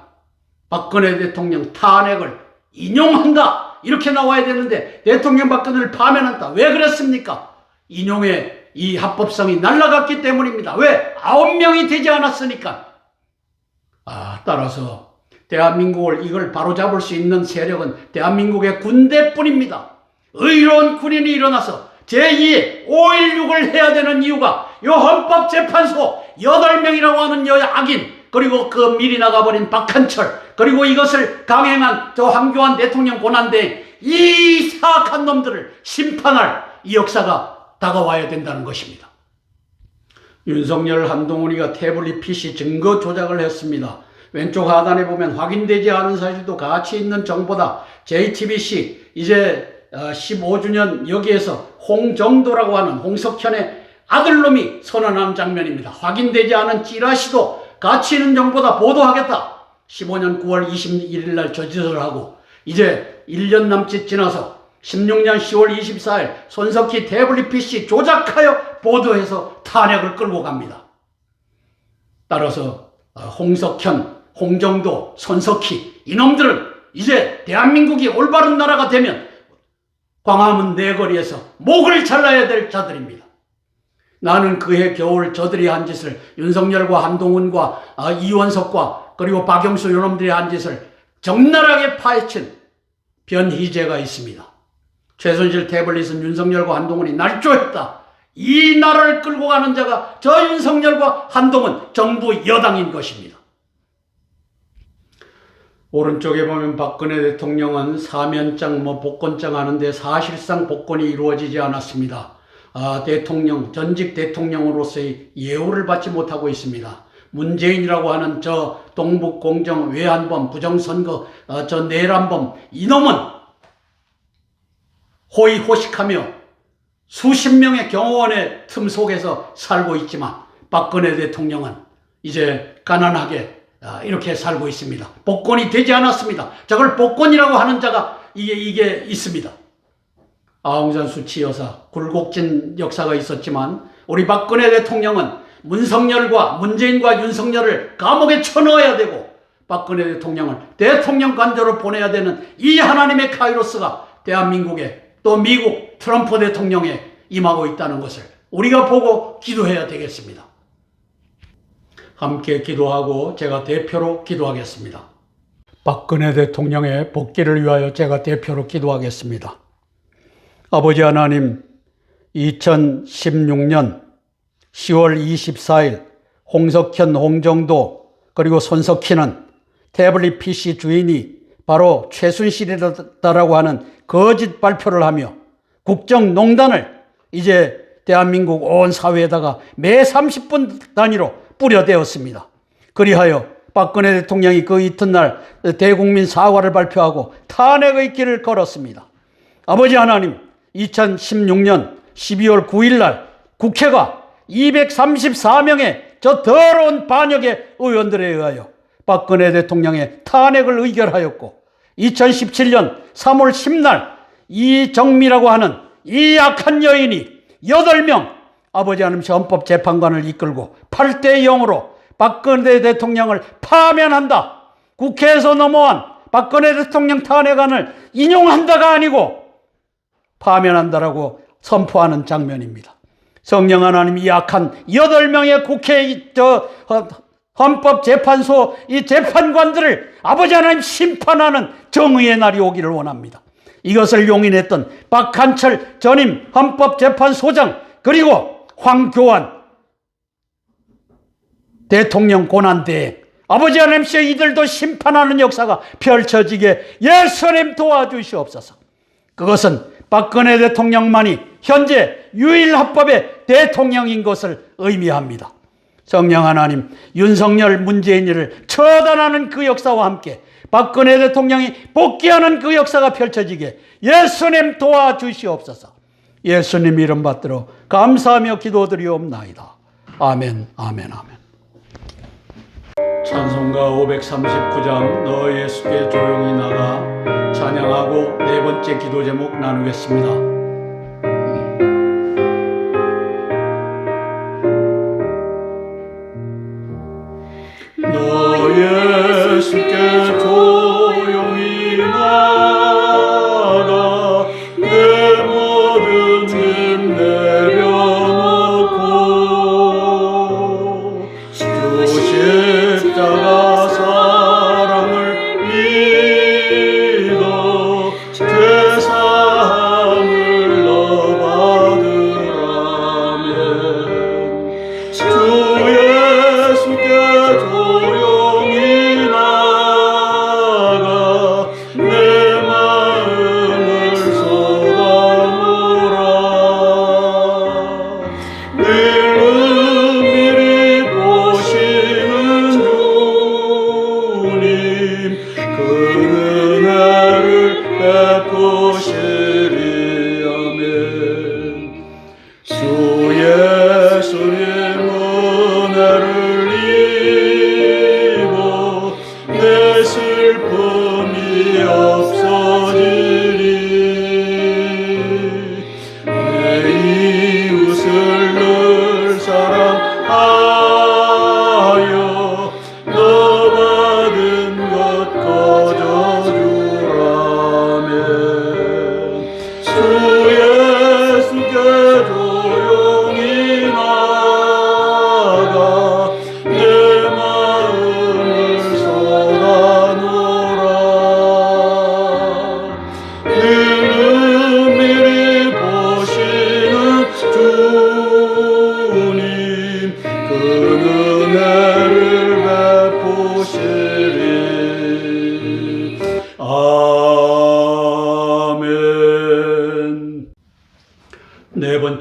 박근혜 대통령 탄핵을 인용한다. 이렇게 나와야 되는데 대통령 박근혜를 파면한다. 왜 그랬습니까? 인용의 이 합법성이 날아갔기 때문입니다. 왜? 9명이 되지 않았으니까. 따라서 대한민국을 이걸 바로잡을 수 있는 세력은 대한민국의 군대뿐입니다. 의로운 군인이 일어나서 제2의 5.16을 해야 되는 이유가 이 헌법재판소 8명이라고 하는 여 악인, 그리고 그 미리 나가버린 박한철, 그리고 이것을 강행한 저 황교안 대통령 고난대 이 사악한 놈들을 심판할 이 역사가 다가와야 된다는 것입니다. 윤석열, 한동훈이가 태블릿 PC 증거 조작을 했습니다. 왼쪽 하단에 보면 확인되지 않은 사실도 가치 있는 정보다. JTBC 이제 15주년 여기에서 홍정도라고 하는 홍석현의 아들놈이 선언한 장면입니다. 확인되지 않은 찌라시도 가치 있는 정보다 보도하겠다. 15년 9월 21일 날 저 짓을 하고 이제 1년 남짓 지나서 16년 10월 24일 손석희 태블릿 PC 조작하여 보도해서 탄핵을 끌고 갑니다. 따라서 홍석현, 홍정도, 손석희 이놈들은 이제 대한민국이 올바른 나라가 되면 광화문 내거리에서 목을 잘라야 될 자들입니다. 나는 그해 겨울 저들이 한 짓을, 윤석열과 한동훈과 이원석과 그리고 박영수 이놈들이 한 짓을 적나라하게 파헤친 변희재가 있습니다. 최순실 태블릿은 윤석열과 한동훈이 날조했다. 이 나라를 끌고 가는 자가 저 윤석열과 한동훈 정부 여당인 것입니다. 오른쪽에 보면 박근혜 대통령은 사면장, 복권장 하는데 사실상 복권이 이루어지지 않았습니다. 대통령, 전직 대통령으로서의 예우를 받지 못하고 있습니다. 문재인이라고 하는 저 동북공정 외환범, 부정선거, 저 내란범, 이놈은 호의호식하며 수십 명의 경호원의 틈 속에서 살고 있지만 박근혜 대통령은 이제 가난하게 이렇게 살고 있습니다. 복권이 되지 않았습니다. 저걸 복권이라고 하는 자가 이게 있습니다. 아웅산 수치 여사, 굴곡진 역사가 있었지만 우리 박근혜 대통령은 문석열과 문재인과 윤석열을 감옥에 쳐넣어야 되고 박근혜 대통령을 대통령 관저로 보내야 되는 이 하나님의 카이로스가 대한민국에 또 미국 트럼프 대통령에 임하고 있다는 것을 우리가 보고 기도해야 되겠습니다. 함께 기도하고 제가 대표로 기도하겠습니다. 박근혜 대통령의 복귀를 위하여 제가 대표로 기도하겠습니다. 아버지 하나님, 2016년 10월 24일 홍석현, 홍정도 그리고 손석희는 태블릿 PC 주인이 바로 최순실이다라고 하는 거짓 발표를 하며 국정농단을 이제 대한민국 온 사회에다가 매 30분 단위로 뿌려대었습니다. 그리하여 박근혜 대통령이 그 이튿날 대국민 사과를 발표하고 탄핵의 길을 걸었습니다. 아버지 하나님, 2016년 12월 9일 날 국회가 234명의 저 더러운 반역의 의원들에 의하여 박근혜 대통령의 탄핵을 의결하였고 2017년 3월 10날 이정미라고 하는 이 악한 여인이 8명 아버지 하나님 헌법재판관을 이끌고 8대 0으로 박근혜 대통령을 파면한다. 국회에서 넘어온 박근혜 대통령 탄핵안을 인용한다가 아니고 파면한다라고 선포하는 장면입니다. 성령 하나님, 이 악한 8명의 국회 헌법재판소 이 재판관들을 아버지 하나님 심판하는 정의의 날이 오기를 원합니다. 이것을 용인했던 박한철 전임 헌법재판소장 그리고 황교안 대통령 고난대행 아버지 하나님께 이들도 심판하는 역사가 펼쳐지게 예수님 도와주시옵소서. 그것은 박근혜 대통령만이 현재 유일합법의 대통령인 것을 의미합니다. 성령 하나님, 윤석열, 문재인을 처단하는 그 역사와 함께 박근혜 대통령이 복귀하는 그 역사가 펼쳐지게 예수님 도와주시옵소서. 예수님 이름 받들어 감사하며 기도드리옵나이다. 아멘, 아멘, 아멘. 찬송가 539장 너 예수께 조용히 나가 찬양하고 네 번째 기도 제목 나누겠습니다. 너 예수께 조용히 나가 내 모든 짐 내려놓고 주 십자가 사랑을 믿어 죄 사함을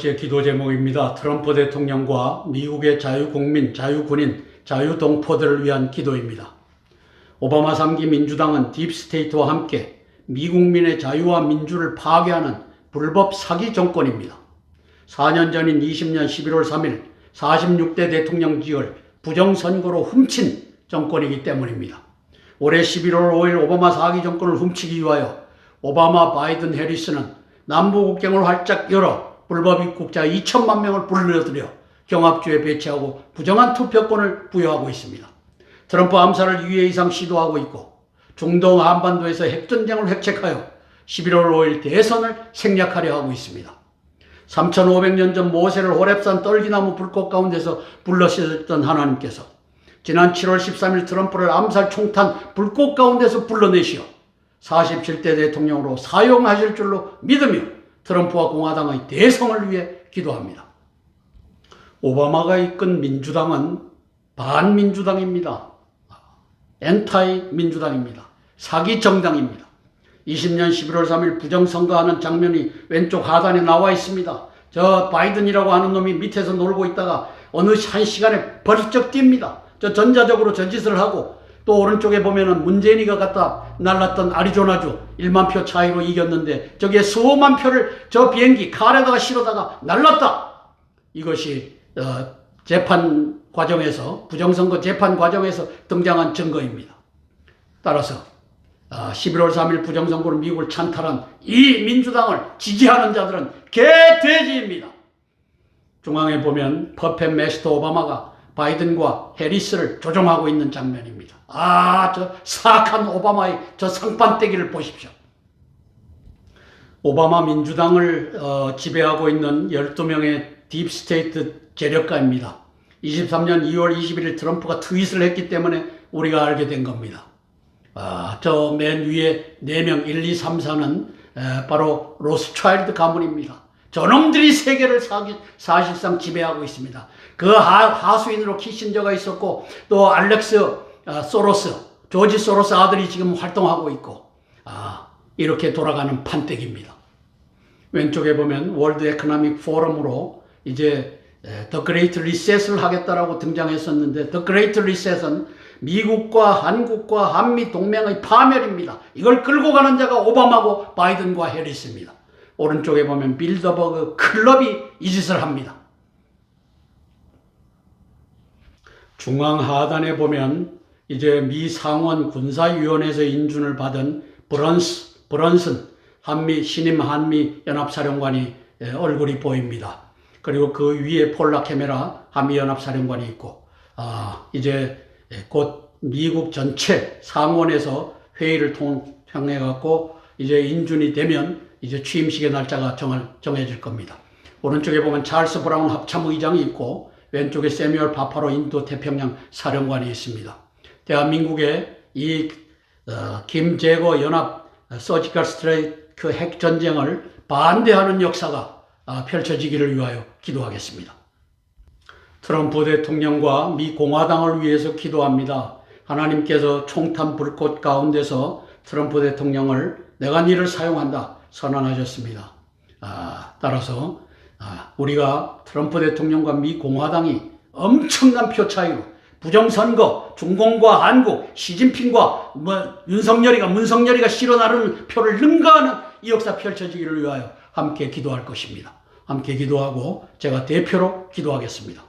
번째 기도 제목입니다. 트럼프 대통령과 미국의 자유국민, 자유군인, 자유동포들을 위한 기도입니다. 오바마 3기 민주당은 딥스테이트와 함께 미국민의 자유와 민주를 파괴하는 불법 사기 정권입니다. 4년 전인 20년 11월 3일 46대 대통령직을 부정선거로 훔친 정권이기 때문입니다. 올해 11월 5일 오바마 4기 정권을 훔치기 위하여 오바마, 바이든, 해리스는 남부국경을 활짝 열어 불법 입국자 2천만 명을 불러들여 경합주에 배치하고 부정한 투표권을 부여하고 있습니다. 트럼프 암살을 2회 이상 시도하고 있고 중동 한반도에서 핵전쟁을 획책하여 11월 5일 대선을 생략하려 하고 있습니다. 3,500년 전 모세를 호렙산 떨기나무 불꽃 가운데서 불러쓰셨던 하나님께서 지난 7월 13일 트럼프를 암살 총탄 불꽃 가운데서 불러내시어 47대 대통령으로 사용하실 줄로 믿으며 트럼프와 공화당의 대성을 위해 기도합니다. 오바마가 이끈 민주당은 반민주당입니다. 엔타이 민주당입니다. 사기 정당입니다. 20년 11월 3일 부정선거하는 장면이 왼쪽 하단에 나와 있습니다. 저 바이든이라고 하는 놈이 밑에서 놀고 있다가 어느 한 시간에 벌쩍 뜁니다. 저 전자적으로 저 짓을 하고 또 오른쪽에 보면은 문재인이가 갖다 날랐던 아리조나주 1만 표 차이로 이겼는데 저기에 수만 표를 저 비행기 칼에다가 실어다가 날랐다. 이것이 재판 과정에서 부정선거 재판 과정에서 등장한 증거입니다. 따라서 11월 3일 부정선거로 미국을 찬탈한 이 민주당을 지지하는 자들은 개돼지입니다. 중앙에 보면 퍼펫 메스터 오바마가 바이든과 해리스를 조종하고 있는 장면입니다. 저 사악한 오바마의 저 상판떼기를 보십시오. 오바마 민주당을 지배하고 있는 12명의 딥스테이트 재력가입니다. 23년 2월 21일 트럼프가 트윗을 했기 때문에 우리가 알게 된 겁니다. 저 맨 위에 4명 1, 2, 3, 4는 바로 로스차일드 가문입니다. 저놈들이 세계를 사실상 지배하고 있습니다. 그 하수인으로 키신저가 있었고 또 알렉스 소로스, 조지 소로스 아들이 지금 활동하고 있고 이렇게 돌아가는 판때기입니다. 왼쪽에 보면 월드 에코노믹 포럼으로 이제 더 그레이트 리셋을 하겠다라고 등장했었는데 더 그레이트 리셋은 미국과 한국과 한미 동맹의 파멸입니다. 이걸 끌고 가는 자가 오바마고 바이든과 해리스입니다. 오른쪽에 보면 빌더버그 클럽이 이 짓을 합니다. 중앙 하단에 보면 이제 미 상원 군사위원회에서 인준을 받은 브런슨 신임 한미 연합사령관이 얼굴이 보입니다. 그리고 그 위에 폴라 캐메라 한미 연합사령관이 있고 이제 곧 미국 전체 상원에서 회의를 통해 갖고 이제 인준이 되면 이제 취임식의 날짜가 정해질 겁니다. 오른쪽에 보면 찰스 브라운 합참의장이 있고 왼쪽에 세뮤얼 파파로 인도 태평양 사령관이 있습니다. 대한민국의 이 김제거 연합 서지컬 스트라이크 핵전쟁을 반대하는 역사가 펼쳐지기를 위하여 기도하겠습니다. 트럼프 대통령과 미 공화당을 위해서 기도합니다. 하나님께서 총탄 불꽃 가운데서 트럼프 대통령을 내가 니를 사용한다 선언하셨습니다. 따라서 우리가 트럼프 대통령과 미 공화당이 엄청난 표 차이로 부정선거, 중공과 한국, 시진핑과 문성열이가 실어 나르는 표를 능가하는 이 역사 펼쳐지기를 위하여 함께 기도할 것입니다. 함께 기도하고 제가 대표로 기도하겠습니다.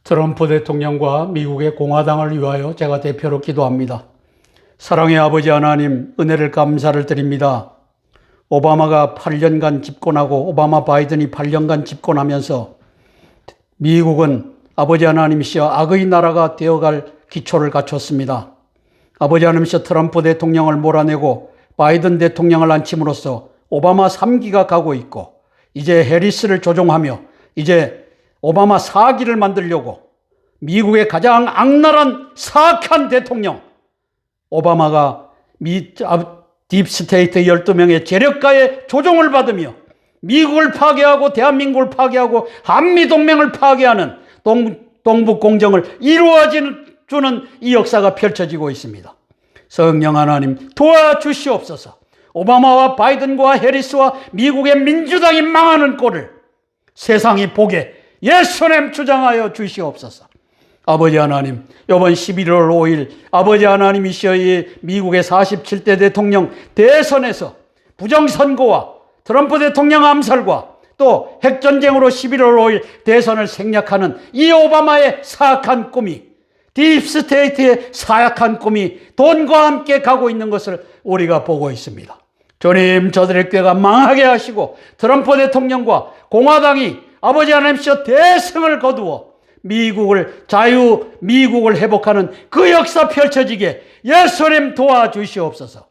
트럼프 대통령과 미국의 공화당을 위하여 제가 대표로 기도합니다. 사랑의 아버지 하나님, 은혜를 감사를 드립니다. 오바마가 8년간 집권하고 오바마 바이든이 8년간 집권하면서 미국은 아버지 하나님이시여 악의 나라가 되어갈 기초를 갖췄습니다. 아버지 하나님이시여 트럼프 대통령을 몰아내고 바이든 대통령을 앉힘으로써 오바마 3기가 가고 있고 이제 해리스를 조종하며 이제 오바마 4기를 만들려고 미국의 가장 악랄한 사악한 대통령 오바마가 딥스테이트 12명의 재력가의 조종을 받으며 미국을 파괴하고 대한민국을 파괴하고 한미동맹을 파괴하는 동북공정을 이루어주는 이 역사가 펼쳐지고 있습니다. 성령 하나님 도와주시옵소서. 오바마와 바이든과 해리스와 미국의 민주당이 망하는 꼴을 세상이 보게 예수님 주장하여 주시옵소서. 아버지 하나님, 이번 11월 5일 아버지 하나님이시여 이 미국의 47대 대통령 대선에서 부정선거와 트럼프 대통령 암살과 또 핵전쟁으로 11월 5일 대선을 생략하는 이 오바마의 사악한 꿈이, 딥스테이트의 사악한 꿈이 돈과 함께 가고 있는 것을 우리가 보고 있습니다. 주님, 저들의 꾀가 망하게 하시고 트럼프 대통령과 공화당이 아버지 하나님께서 대승을 거두어 미국을 미국을 회복하는 그 역사 펼쳐지게 예수님 도와주시옵소서.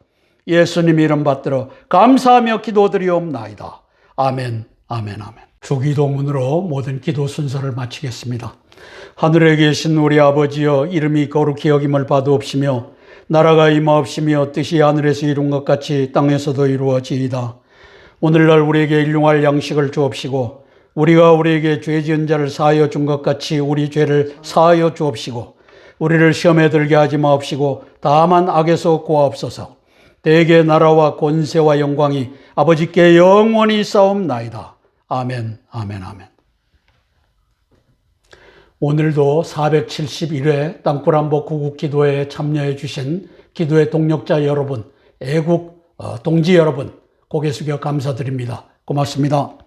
예수님 이름 받들어 감사하며 기도드리옵나이다. 아멘, 아멘, 아멘. 주기도문으로 모든 기도 순서를 마치겠습니다. 하늘에 계신 우리 아버지여, 이름이 거룩히 여김을 받으옵시며 나라가 임하옵시며 뜻이 하늘에서 이룬 것 같이 땅에서도 이루어지이다. 오늘날 우리에게 일용할 양식을 주옵시고 우리가 우리에게 죄 지은 자를 사하여 준 것 같이 우리 죄를 사하여 주옵시고 우리를 시험에 들게 하지 마옵시고 다만 악에서 구하옵소서. 대개 나라와 권세와 영광이 아버지께 영원히 있사옵나이다. 아멘, 아멘, 아멘. 오늘도 471회 땅굴한복 구국기도에 참여해 주신 기도의 동력자 여러분, 애국 동지 여러분, 고개 숙여 감사드립니다. 고맙습니다.